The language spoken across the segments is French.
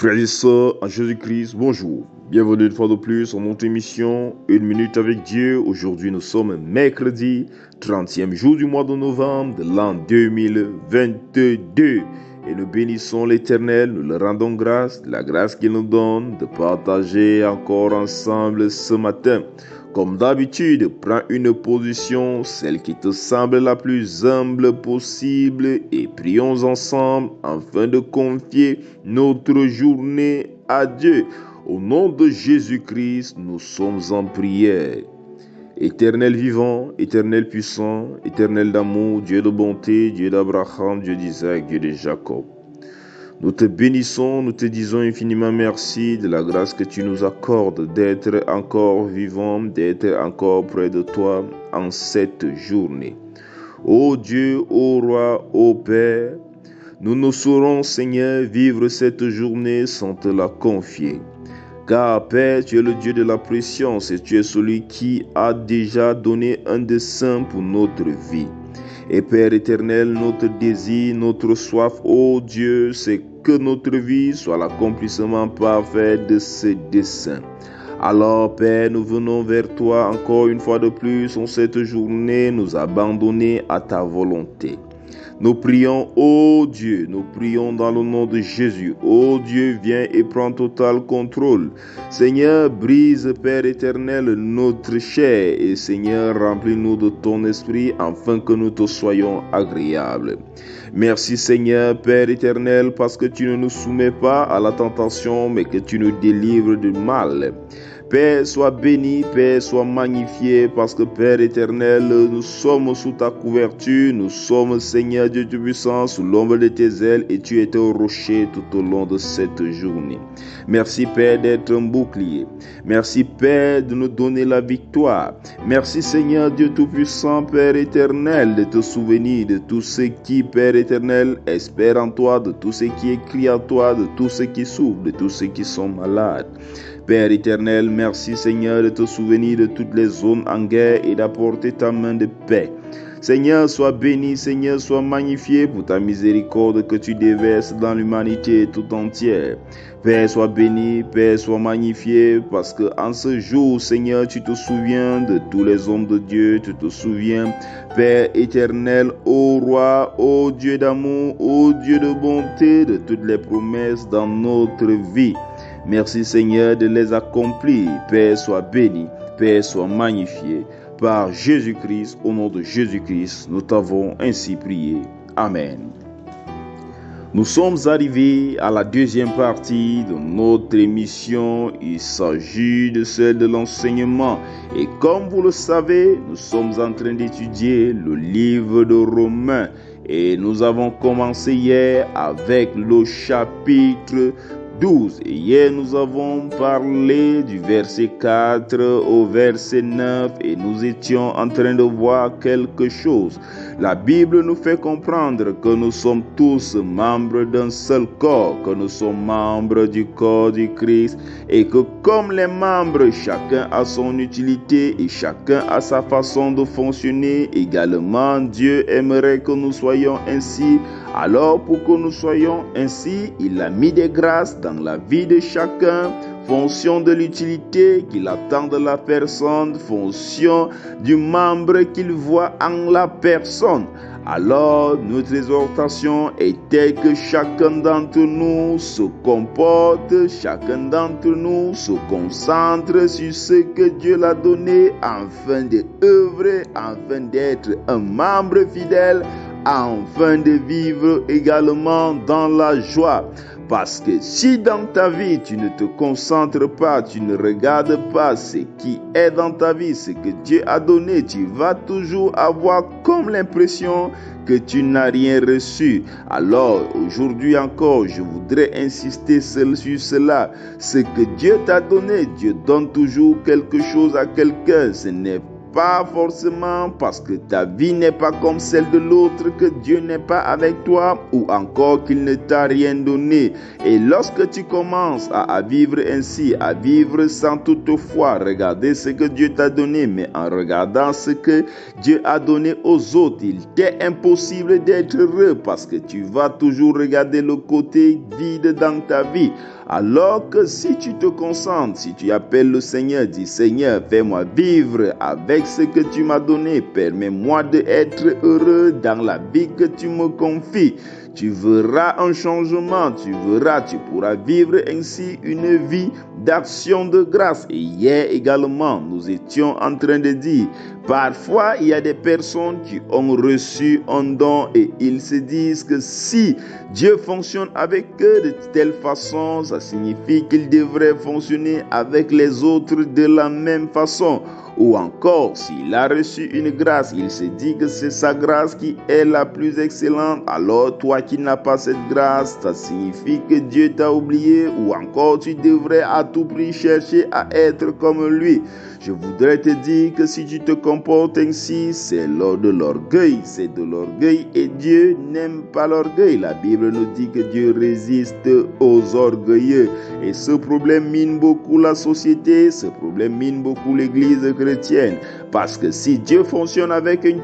Frères et sœurs en Jésus-Christ, bonjour. Bienvenue une fois de plus sur notre émission Une minute avec Dieu. Aujourd'hui, nous sommes mercredi, 30e jour du mois de novembre de l'an 2022. Et nous bénissons l'Éternel, nous le rendons grâce, la grâce qu'il nous donne de partager encore ensemble ce matin. Comme d'habitude, prends une position, celle qui te semble la plus humble possible, et prions ensemble afin de confier notre journée à Dieu. Au nom de Jésus-Christ, nous sommes en prière. Éternel vivant, éternel puissant, éternel d'amour, Dieu de bonté, Dieu d'Abraham, Dieu d'Isaac, Dieu de Jacob. Nous te bénissons, nous te disons infiniment merci de la grâce que tu nous accordes d'être encore vivants, d'être encore près de toi en cette journée. Ô Dieu, ô Roi, ô Père, nous ne saurons, Seigneur, vivre cette journée sans te la confier. Car, Père, tu es le Dieu de la préscience et tu es celui qui a déjà donné un dessein pour notre vie. Et Père éternel, notre désir, notre soif, ô Dieu, c'est que notre vie soit l'accomplissement parfait de ce dessein. Alors, Père, nous venons vers toi encore une fois de plus en cette journée, nous abandonner à ta volonté. Nous prions, ô Dieu, nous prions dans le nom de Jésus. Ô Dieu, viens et prends total contrôle. Seigneur, brise, Père éternel, notre chair et Seigneur, remplis-nous de ton esprit afin que nous te soyons agréables. Merci Seigneur, Père éternel, parce que tu ne nous soumets pas à la tentation, mais que tu nous délivres du mal. Père, sois béni, Père, sois magnifié, parce que Père éternel, nous sommes sous ta couverture, nous sommes Seigneur Dieu Tout-Puissant, sous l'ombre de tes ailes, et tu es un rocher tout au long de cette journée. Merci Père d'être un bouclier. Merci Père de nous donner la victoire. Merci Seigneur Dieu Tout-Puissant, Père éternel, de te souvenir de tous ceux qui, Père éternel, espèrent en toi, de tous ceux qui écrient en toi, de tous ceux qui souffrent, de tous ceux qui sont malades. Père éternel, merci Seigneur de te souvenir de toutes les zones en guerre et d'apporter ta main de paix. Seigneur, sois béni, Seigneur, sois magnifié pour ta miséricorde que tu déverses dans l'humanité tout entière. Père, sois béni, Père, sois magnifié, parce que en ce jour, Seigneur, tu te souviens de tous les hommes de Dieu, tu te souviens, Père éternel, ô Roi, ô Dieu d'amour, ô Dieu de bonté, de toutes les promesses dans notre vie. Merci Seigneur de les accomplir. Père, sois béni, Père, sois magnifié. Par Jésus-Christ, au nom de Jésus-Christ, nous t'avons ainsi prié. Amen. Nous sommes arrivés à la deuxième partie de notre émission. Il s'agit de celle de l'enseignement. Et comme vous le savez, nous sommes en train d'étudier le livre de Romains. Et nous avons commencé hier avec le chapitre 12. Et hier, nous avons parlé du verset 4 au verset 9 et nous étions en train de voir quelque chose. La Bible nous fait comprendre que nous sommes tous membres d'un seul corps, que nous sommes membres du corps du Christ et que comme les membres, chacun a son utilité et chacun a sa façon de fonctionner. Également, Dieu aimerait que nous soyons ainsi. Alors, pour que nous soyons ainsi, il a mis des grâces dans la vie de chacun, fonction de l'utilité qu'il attend de la personne, fonction du membre qu'il voit en la personne. Alors, notre exhortation était que chacun d'entre nous se comporte, chacun d'entre nous se concentre sur ce que Dieu l'a donné afin d'œuvrer, afin d'être un membre fidèle, afin de vivre également dans la joie. Parce que si dans ta vie, tu ne te concentres pas, tu ne regardes pas ce qui est dans ta vie, ce que Dieu a donné, tu vas toujours avoir comme l'impression que tu n'as rien reçu. Alors, aujourd'hui encore, je voudrais insister sur cela. Ce que Dieu t'a donné, Dieu donne toujours quelque chose à quelqu'un. Ce n'est pas forcément parce que ta vie n'est pas comme celle de l'autre que Dieu n'est pas avec toi ou encore qu'il ne t'a rien donné. Et lorsque tu commences à vivre ainsi, à vivre sans toutefois regarder ce que Dieu t'a donné, mais en regardant ce que Dieu a donné aux autres, il t'est impossible d'être heureux parce que tu vas toujours regarder le côté vide dans ta vie. Alors que si tu te concentres, si tu appelles le Seigneur, dis Seigneur, fais-moi vivre avec ce que tu m'as donné, permets-moi d'être heureux dans la vie que tu me confies. Tu verras un changement, tu pourras vivre ainsi une vie d'action de grâce. Et hier également, nous étions en train de dire, parfois il y a des personnes qui ont reçu un don et ils se disent que si Dieu fonctionne avec eux de telle façon, ça signifie qu'il devrait fonctionner avec les autres de la même façon. Ou encore, s'il a reçu une grâce, il se dit que c'est sa grâce qui est la plus excellente. Alors toi qui n'as pas cette grâce, ça signifie que Dieu t'a oublié. Ou encore, tu devrais à tout prix chercher à être comme lui. Je voudrais te dire que si tu te comportes ainsi, c'est de l'orgueil. C'est de l'orgueil et Dieu n'aime pas l'orgueil. La Bible nous dit que Dieu résiste aux orgueilleux. Et ce problème mine beaucoup la société, ce problème mine beaucoup l'église chrétienne. Parce que si Dieu fonctionne avec une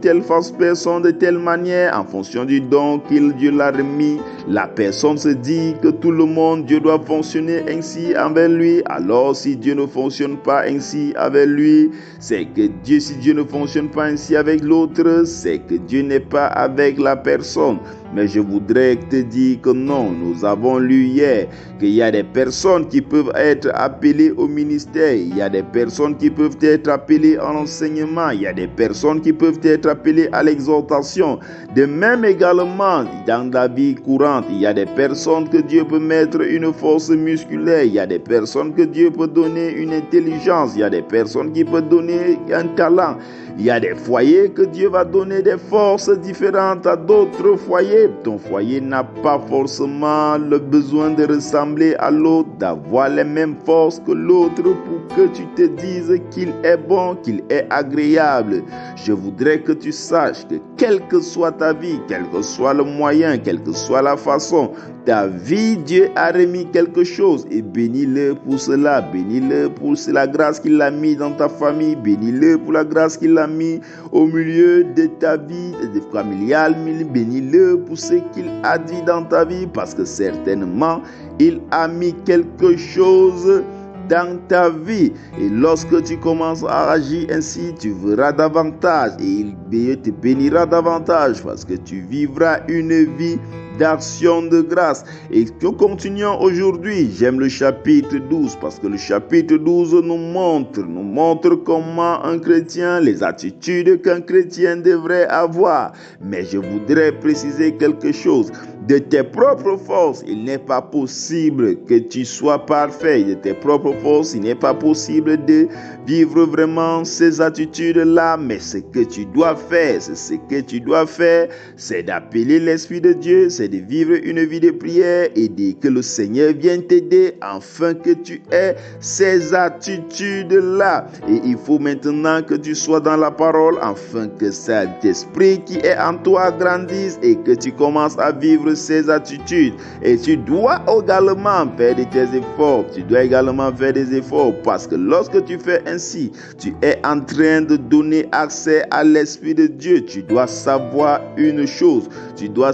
telle fausse personne de telle manière, en fonction du don Dieu l'a remis, la personne se dit que tout le monde, Dieu doit fonctionner ainsi avec lui. Alors si Dieu ne fonctionne pas ainsi avec lui, c'est que si Dieu ne fonctionne pas ainsi avec l'autre, c'est que Dieu n'est pas avec la personne. Mais je voudrais te dire que non, nous avons lu hier qu'il y a des personnes qui peuvent être appelées au ministère, il y a des personnes qui peuvent être appelées à l'enseignement, il y a des personnes qui peuvent être appelées à l'exhortation. De même également, dans la vie courante, il y a des personnes que Dieu peut mettre une force musculaire, il y a des personnes que Dieu peut donner une intelligence, il y a des personnes qui peuvent donner un talent. Il y a des foyers que Dieu va donner des forces différentes à d'autres foyers. Ton foyer n'a pas forcément le besoin de ressembler à l'autre, d'avoir les mêmes forces que l'autre pour que tu te dises qu'il est bon, qu'il est agréable. Je voudrais que tu saches que quelle que soit ta vie, quel que soit le moyen, quelle que soit la façon, ta vie, Dieu a remis quelque chose et bénis-le pour cela. Bénis-le pour la grâce qu'il a mis dans ta famille. Bénis-le pour la grâce qu'il a mis au milieu de ta vie familiale. Bénis-le pour ce qu'il a dit dans ta vie parce que certainement, il a mis quelque chose dans ta vie. Et lorsque tu commences à agir ainsi, tu verras davantage et il te bénira davantage parce que tu vivras une vie d'action de grâce. Et que continuons aujourd'hui. J'aime le chapitre 12 parce que le chapitre 12 nous montre comment un chrétien, les attitudes qu'un chrétien devrait avoir. Mais je voudrais préciser quelque chose. De tes propres forces, il n'est pas possible que tu sois parfait. De tes propres forces, il n'est pas possible de vivre vraiment ces attitudes-là. Mais ce que tu dois faire, c'est d'appeler l'Esprit de Dieu, c'est de vivre une vie de prière et que le Seigneur vienne t'aider afin que tu aies ces attitudes-là. Et il faut maintenant que tu sois dans la parole afin que cet esprit qui est en toi grandisse et que tu commences à vivre ces attitudes. Et tu dois également faire tes efforts. Tu dois également faire des efforts parce que lorsque tu fais ainsi, tu es en train de donner accès à l'Esprit de Dieu. Tu dois savoir une chose. Tu dois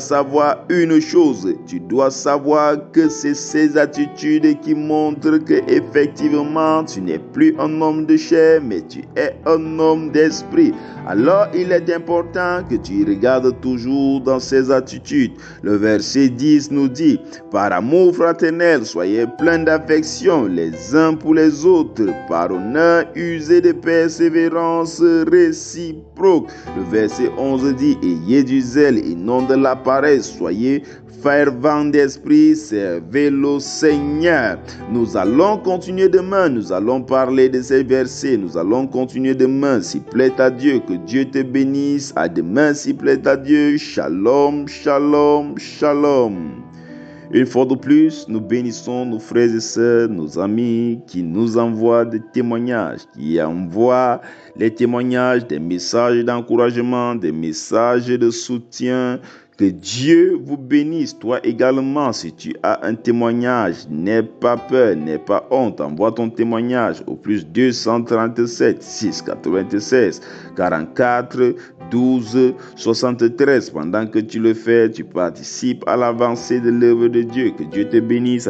savoir que c'est ces attitudes qui montrent que effectivement tu n'es plus un homme de chair, mais tu es un homme d'esprit. Alors il est important que tu regardes toujours dans ces attitudes. Le verset 10 nous dit: par amour fraternel, soyez pleins d'affection les uns pour les autres, par honneur usez de persévérance réciproque. Le verset 11 dit: ayez du zèle et non de la paresse, soyez fervents d'esprit, servez le Seigneur. Nous allons continuer demain, nous allons parler de ces versets, nous allons continuer demain, s'il plaît à Dieu, que Dieu te bénisse. À demain, s'il plaît à Dieu. Shalom, shalom, shalom. Une fois de plus, nous bénissons nos frères et sœurs, nos amis qui nous envoient des témoignages, qui envoient les témoignages, des messages d'encouragement, des messages de soutien. Que Dieu vous bénisse. Toi également, si tu as un témoignage, n'aie pas peur, n'aie pas honte. Envoie ton témoignage au plus 237 696 44 12 73. Pendant que tu le fais, tu participes à l'avancée de l'œuvre de Dieu. Que Dieu te bénisse.